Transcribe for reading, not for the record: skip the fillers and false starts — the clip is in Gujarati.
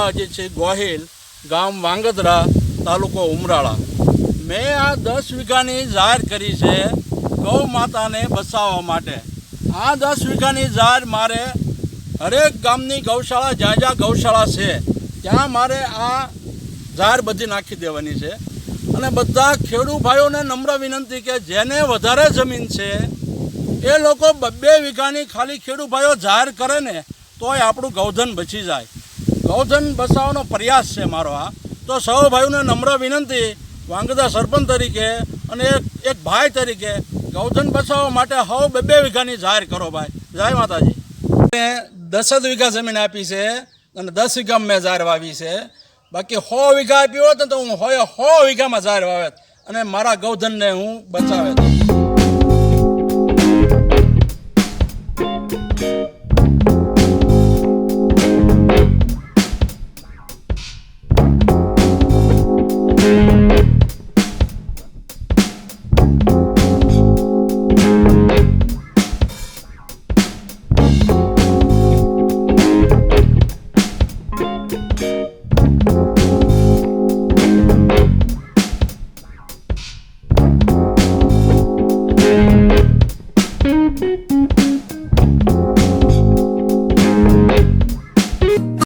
અજીતસિંહ ગોહિલ, ગામ વાંગદરા, તાલુકો ઉમરાળા. મેં આ 10 વીઘાની જાહેર કરી છે ગૌ માતાને બચાવવા માટે. આ 10 વીઘાની જાહેર મારે હરેક ગામની ગૌશાળા, જ્યાં જ્યાં ગૌશાળા છે ત્યાં મારે આ જાહેર બધી નાખી દેવાની છે. અને બધા ખેડૂત ભાઈઓને નમ્ર વિનંતી કે જેને વધારે જમીન છે એ લોકો 2 વીઘાની ખાલી ખેડૂત ભાઈઓ જાહેર કરે ને તોય આપણું ગૌધન બચી જાય. ગૌધન બચાવવાનો પ્રયાસ છે મારો આ. તો સૌ ભાઈઓને નમ્ર વિનંતી વાંગદરા સરપંચ તરીકે અને એક ભાઈ તરીકે ગૌધન બચાવવા માટે હવે 2 વીઘાની જાહેર કરો ભાઈ. જય માતાજી. મેં 10 વીઘા જમીન આપી છે અને 10 વીઘામાં મેં જાહેર વાવી છે. બાકી 100 વીઘા આપી હોત ને તો હું 100 વીઘામાં જાહેર વાવેત અને મારા ગૌધનને હું બચાવેત.